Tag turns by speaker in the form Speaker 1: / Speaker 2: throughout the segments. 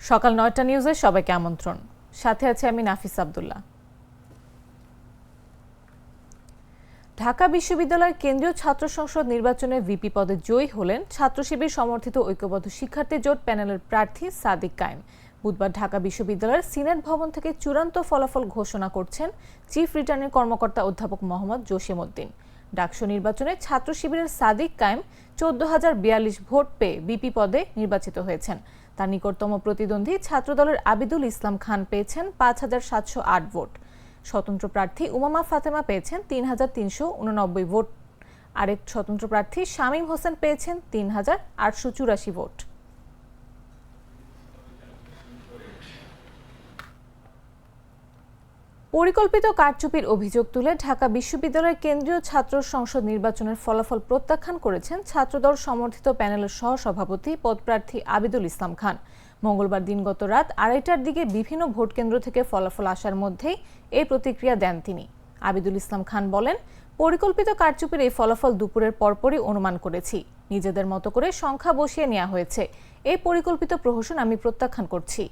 Speaker 1: সকাল ৯টা নিউজে সবাইকে আমন্ত্রণ। সাথে আছে আমি নাফিস আব্দুল্লাহ। ঢাকা বিশ্ববিদ্যালয়ের কেন্দ্রীয় ছাত্র সংসদ নির্বাচনে ভিপি পদে জয়ী হলেন ছাত্র শিবির সমর্থিত ঐক্যবদ্ধ শিক্ষার্থী জোট প্যানেলের প্রার্থী সাদিক কায়েম। বুধবার ঢাকা বিশ্ববিদ্যালয়ের সিনেট ভবন থেকে চূড়ান্ত ফলাফল ঘোষণা করছেন চিফ রিটার্নিং কর্মকর্তা অধ্যাপক মোহাম্মদ জসিম উদ্দিন। ডাকসু নির্বাচনে ছাত্র শিবিরের সাদিক কায়েম ১৪,০৪২ ভোট পেয়ে ভিপি পদে নির্বাচিত হয়েছেন। তার নিকটতম প্রতিদ্বন্দ্বী ছাত্রদলের আবিদুল ইসলাম খান পেয়েছেন ৫,৭০৮ ভোট। স্বতন্ত্র প্রার্থী উমামা ফাতেমা পেয়েছেন ৩,৩৮৯ ভোট। আরেক স্বতন্ত্র প্রার্থী শামীম হোসেন পেয়েছেন ৩,৮৮৪ ভোট। পরিকল্পিত কারচুপির অভিযোগ তুলে ঢাকা বিশ্ববিদ্যালয়ের কেন্দ্রীয় ছাত্র সংসদ নির্বাচনের ফলাফল প্রত্যাখ্যান করেছেন ছাত্রদল সমর্থিত প্যানেলের সহসভাপতি পদপ্রার্থী আবিদুল ইসলাম খান। মঙ্গলবার দিনগত রাত ২:৩০টার দিকে বিভিন্ন ভোটকেন্দ্র থেকে ফলাফল আসার মধ্যেই এই প্রতিক্রিয়া দেন তিনি। আবিদুল ইসলাম খান বলেন, পরিকল্পিত কারচুপির এই ফলাফল দুপুরের পরপরই অনুমান করেছি। নিজেদের মতো করে সংখ্যা বসিয়ে নেওয়া হয়েছে। এই পরিকল্পিত প্রহসন আমি প্রত্যাখ্যান করছি।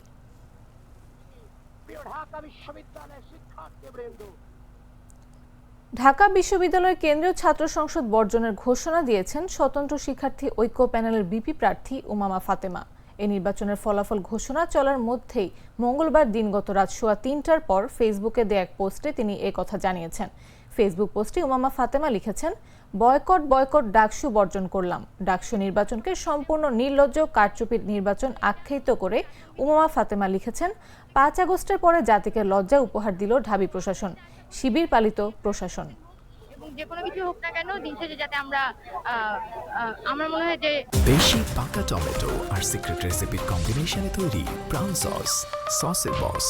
Speaker 1: ঢাকা বিশ্ববিদ্যালয়ের কেন্দ্রীয় ছাত্র সংসদ বর্জনের ঘোষণা দিয়েছেন স্বতন্ত্র শিক্ষার্থী ঐক্য প্যানেলের ভিপি প্রার্থী উমামা ফাতেমা। এই নির্বাচনের ফলাফল ঘোষণা চলার মধ্যেই মঙ্গলবার দিনগত রাত ৩:১৫টার পর ফেসবুকে দেয়া এক পোস্টে তিনি এই কথা জানিয়েছেন। ফেসবুক পোস্টে উমামা ফাতেমা লিখেছেন, বয়কট বয়কট ডাকসু বর্জন করলাম। ডাকসু নির্বাচনকে সম্পূর্ণ নির্লজ্জ কারচুপির নির্বাচন আখ্যায়িত করে উমামা ফাতেমা লিখেছেন, ৫ আগস্টের পরে জাতিকে লজ্জা উপহার দিল ঢাবি প্রশাসন, শিবির পালিত প্রশাসন।
Speaker 2: যে কোনো কিছু হোক না কেন, দিন শেষে যাতে আমার মনে হয় যে
Speaker 3: বেশি পাকা টমেটো আর সিক্রেট রেসিপির কম্বিনেশনে তৈরি প্রাউন সসের বস।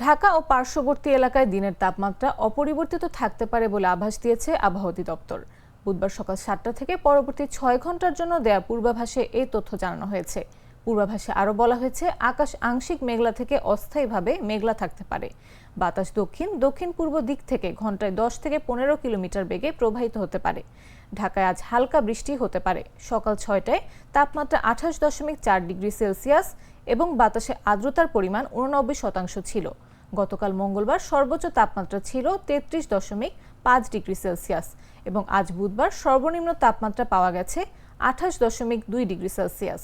Speaker 1: ঢাকা ও পার্শ্ববর্তী এলাকায় দিনের তাপমাত্রা অপরিবর্তিত থাকতে পারে বলে আভাস দিয়েছে আবহাওয়া অধিদপ্তর। বুধবার সকাল ৭টা থেকে পরবর্তী ৬ ঘন্টার জন্য দেয়া পূর্বাভাসে এই তথ্য জানানো হয়েছে। পূর্বাভাসে আরও বলা হয়েছে, আকাশ আংশিক মেঘলা থেকে অস্থায়ীভাবে মেঘলা থাকতে পারে। বাতাস দক্ষিণ পূর্ব দিক থেকে ঘন্টায় ১০ থেকে ১৫ কিলোমিটার বেগে প্রবাহিত হতে পারে। ঢাকায় আজ হালকা বৃষ্টি হতে পারে। সকাল ৬টায় তাপমাত্রা ২৮.৪ ডিগ্রি সেলসিয়াস এবং বাতাসে আর্দ্রতার পরিমাণ ৮৯% ছিল। গতকাল মঙ্গলবার সর্বোচ্চ তাপমাত্রা ছিল ৩৩.৫ ডিগ্রি সেলসিয়াস এবং আজ বুধবার সর্বনিম্ন তাপমাত্রা পাওয়া গেছে ২৮.২ ডিগ্রি সেলসিয়াস।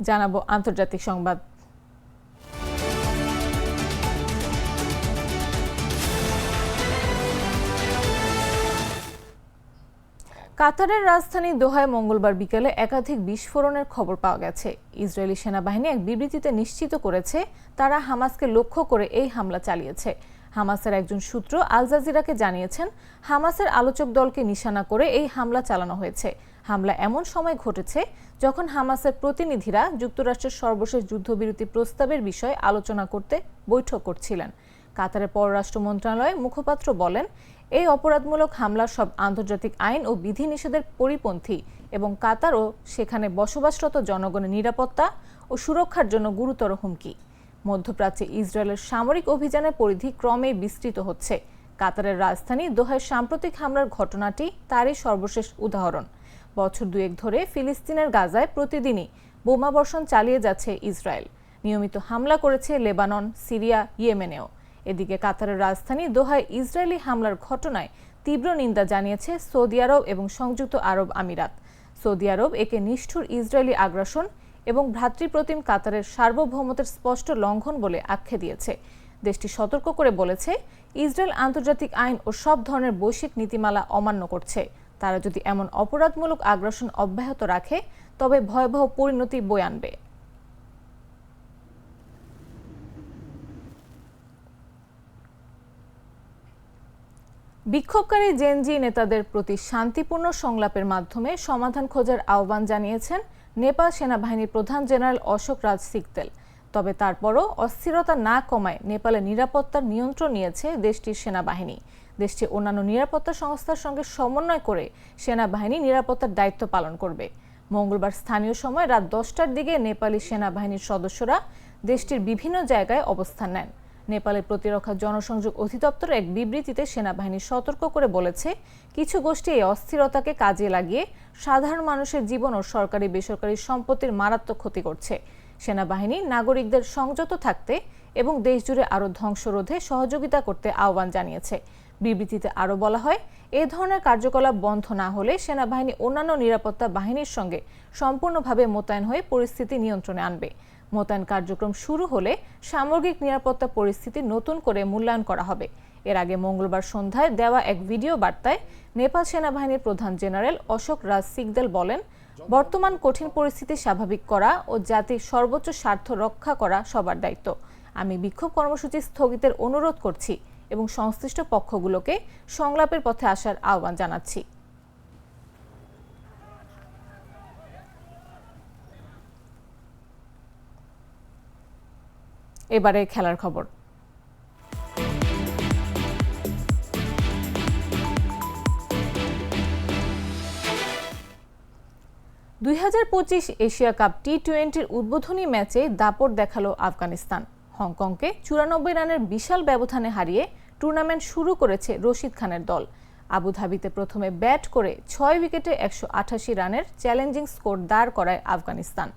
Speaker 1: জানাবো আন্তর্জাতিক সংবাদ। কাতারের রাজধানী দোহায় মঙ্গলবার বিকেলে একাধিক বিস্ফোরণের খবর পাওয়া গেছে। ইসরায়েলি সেনাবাহিনী এক বিবৃতিতে নিশ্চিত করেছে তারা হামাসকে লক্ষ্য করে এই হামলা চালিয়েছে। হামাসের একজন সূত্র আল জাজিরাকে জানিয়েছেন, হামাসের আলোচক দলকে নিশানা করে এই হামলা চালানো হয়েছে। হামলা এমন সময় ঘটেছে যখন হামাসের প্রতিনিধিরা যুক্তরাষ্ট্রের সর্বশেষ যুদ্ধবিরতি প্রস্তাবের বিষয়ে আলোচনা করতে বৈঠক করছিলেন। কাতারের পররাষ্ট্র মন্ত্রণালয়ের মুখপাত্র বলেন, এই অপরাধমূলক হামলা সব আন্তর্জাতিক আইন ও বিধিনিষেধের পরিপন্থী এবং কাতার ও সেখানে বসবাসরত জনগণের নিরাপত্তা ও সুরক্ষার জন্য গুরুতর হুমকি। মধ্যপ্রাচ্যে ইসরায়েলের সামরিক অভিযানের পরিধি ক্রমে বিস্তৃত হচ্ছে। কাতারের রাজধানী দোহায় সাম্প্রতিক হামলার ঘটনাটি তারই সর্বশেষ উদাহরণ। বছর দুয়েক ধরে ফিলিস্তিনের গাজায় প্রতিদিনই বোমাবর্ষণ চালিয়ে যাচ্ছে ইসরায়েল। নিয়মিত হামলা করেছে লেবানন, সিরিয়া, ইয়েমেনেও। এদিকে কাতারের রাজধানী দোহায় ইসরায়েলি হামলার ঘটনায় তীব্র নিন্দা জানিয়েছে সৌদি আরব এবং সংযুক্ত আরব আমিরাত। সৌদি আরব একে নিষ্ঠুর ইসরায়েলি আগ্রাসন এবং ভ্রাতৃপ্রতিম কাতারের সার্বভৌমত্বের স্পষ্ট লঙ্ঘন বলে আখ্যা দিয়েছে। দেশটি সতর্ক করে বলেছে, ইসরায়েল আন্তর্জাতিক আইন ও সব ধরনের বৈশ্বিক নীতিমালা অমান্য করছে। তারা যদি এমন অপরাধমূলক আগ্রাসন অব্যাহত রাখে তবে ভয়াবহ পরিণতি বয়ে আনবে। বিক্ষোভকারী জেনজি নেতাদের প্রতি শান্তিপূর্ণ সংলাপের মাধ্যমে সমাধান খোঁজার আহ্বান জানিয়েছেন নেপাল সেনাবাহিনীর প্রধান জেনারেল অশোক রাজ সিকদেল। তবে তারপরও অস্থিরতা না কমায় নেপালের নিরাপত্তার নিয়ন্ত্রণ নিয়েছে দেশটির সেনাবাহিনী। দেশটির অন্যান্য নিরাপত্তা সংস্থার সঙ্গে সমন্বয় করে সেনাবাহিনী নিরাপত্তার দায়িত্ব পালন করবে। মঙ্গলবার স্থানীয় সময় রাত 10টার দিকে নেপালি সেনাবাহিনীর সদস্যরা দেশটির বিভিন্ন জায়গায় অবস্থান নেন। নেপালের প্রতিরক্ষা জনসংযোগ অধিদপ্তর এক বিবৃতিতে সেনাবাহিনী সতর্ক করে বলেছে, কিছু গোষ্ঠী এই অস্থিরতাকে কাজে লাগিয়ে সাধারণ মানুষের জীবন ও সরকারি বেসরকারি সম্পত্তির মারাত্মক ক্ষতি করছে। সেনাবাহিনী নাগরিকদের সংযত থাকতে এবং দেশজুড়ে আরও ধ্বংস রোধে সহযোগিতা করতে আহ্বান জানিয়েছে। বিবৃতিতে আরও বলা হয়, এ ধরনের কার্যকলাপ বন্ধ না হলে সেনাবাহিনী অন্যান্য নিরাপত্তা বাহিনীর সঙ্গে সম্পূর্ণভাবে মোতায়েন হয়ে পরিস্থিতি নিয়ন্ত্রণে আনবে। মোতায়েন কার্যক্রম শুরু হলে সামগ্রিক নিরাপত্তা পরিস্থিতি নতুন করে মূল্যায়ন করা হবে। এর আগে মঙ্গলবার সন্ধ্যায় দেওয়া এক ভিডিও বার্তায় নেপাল সেনাবাহিনীর প্রধান জেনারেল অশোক রাজ সিকদেল বলেন, বর্তমান কঠিন পরিস্থিতি স্বাভাবিক করা ও জাতির সর্বোচ্চ স্বার্থ রক্ষা করা সবার দায়িত্ব। আমি বিক্ষোভ কর্মসূচি স্থগিতের অনুরোধ করছি এবং সংশ্লিষ্ট পক্ষগুলোকে সংলাপের পথে আসার আহ্বান জানাচ্ছি। এবারে খেলার খবর। $2025 এশিয়া কাপ টি-20 উদ্বোধনী ম্যাচে দাপট দেখালো আফগানিস্তান। হংকংকে 94 রানের বিশাল ব্যবধানে হারিয়ে টুর্নামেন্ট শুরু করেছে রশিদ খানের দল। আবুধাবিতে প্রথমে ব্যাট করে 6 উইকেটে 188 রানের চ্যালেঞ্জিং স্কোর দাঁড় করায় আফগানিস্তান।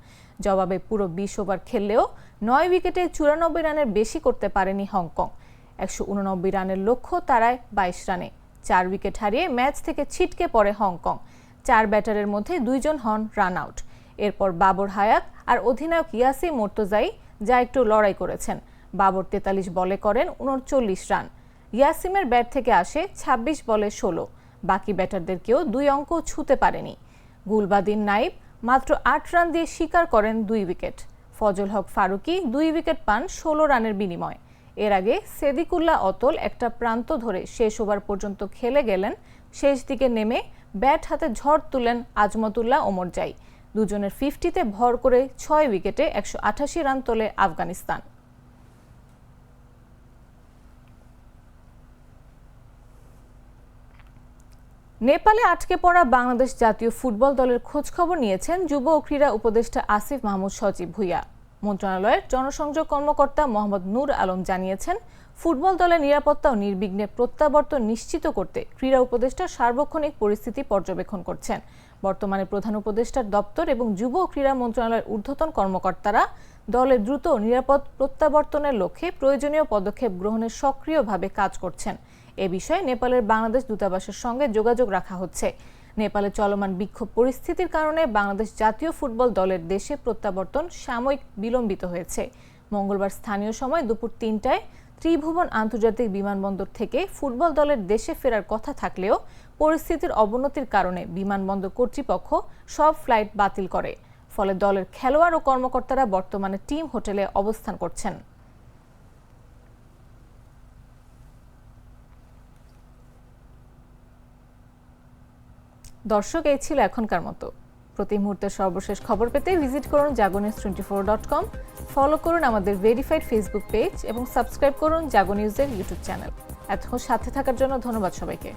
Speaker 1: জবাবে পুরো 20 ওভার খেললেও 9 উইকেটে 94 রানের বেশি করতে পারেনি হংকং। 189 রানের লক্ষ্য তারায় 22 রানে। 4 উইকেট হারিয়ে ম্যাচ থেকে ছিটকে পড়ে হংকং। 4 ব্যাটারের মধ্যে 2 জন হন রান আউট। এরপর বাবর হায়াত আর অধিনায়ক ইয়াসি মোর্তজাই যা একটু লড়াই করেছেন। বাবর 43 বলে করেন 39 রান। ইয়াসিমের ব্যাট থেকে আসে 26 বলে 16। বাকি ব্যাটারদের কেউ 2 অঙ্ক ছুঁতে পারেনি। গুলবাদিন নাইব মাত্র 8 রান দিয়ে শিকার করেন 2 উইকেট। ফজল হক ফারুকি 2 উইকেট পান 16 রানের বিনিময়ে। এর আগে সেদিকুল্লাহ অতল একটা প্রান্ত ধরে শেষ ওভার পর্যন্ত খেলে গেলেন। শেষ দিকে নেমে ব্যাট হাতে ঝড় তুলেন আজমতুল্লাহ ওমরজাই। দুজনের 50-তে ভর করে 6 উইকেটে 188 রান তোলে আফগানিস্তান। নেপালে আটকে পড়া বাংলাদেশ জাতীয় ফুটবল দলের খোঁজখবর নিয়েছেন যুব ও ক্রীড়া উপদেষ্টা আসিফ মাহমুদ সজীব ভুঁইয়া। মন্ত্রণালয়ের জনসংযোগ কর্মকর্তা মোহাম্মদ নূর আলম জানিয়েছেন, ফুটবল দলের নিরাপত্তা ও নির্বিঘ্নে প্রত্যাবর্তন নিশ্চিত করতে ক্রীড়া উপদেষ্টা সার্বক্ষণিক পরিস্থিতি পর্যবেক্ষণ করছেন। বর্তমানে প্রধান উপদেষ্টার দপ্তর এবং যুব ও ক্রীড়া মন্ত্রণালয়ের ঊর্ধ্বতন কর্মকর্তারা দলের দ্রুত নিরাপদ প্রত্যাবর্তনের লক্ষ্যে প্রয়োজনীয় পদক্ষেপ গ্রহণে সক্রিয়ভাবে কাজ করছেন। এ বিষয়ে নেপালের বাংলাদেশ দূতাবাসের সঙ্গে যোগাযোগ রাখা হচ্ছে। নেপালে চলমান বিক্ষোভ পরিস্থিতির কারণে বাংলাদেশ জাতীয় ফুটবল দলের দেশে প্রত্যাবর্তন সাময়িক বিলম্বিত হয়েছে। মঙ্গলবার স্থানীয় সময় দুপুর 3টায় ত্রিভুবন আন্তর্জাতিক বিমানবন্দর থেকে ফুটবল দলের দেশে ফেরার কথা থাকলেও পরিস্থিতির অবনতির কারণে বিমানবন্দর কর্তৃপক্ষ সব ফ্লাইট বাতিল করে। ফলে দলের খেলোয়াড় ও কর্মকর্তারা বর্তমানে টিম হোটেলে অবস্থান করছেন। দর্শক, এই ছিল এখনকার মতো। প্রতি মুহূর্তের সর্বশেষ খবর পেতে ভিজিট করুন jagonews24.com, ফলো করুন আমাদের ভেরিফাইড ফেসবুক পেজ এবং সাবস্ক্রাইব করুন জাগো নিউজের ইউটিউব চ্যানেল। এতক্ষণ সাথে থাকার জন্য ধন্যবাদ সবাইকে।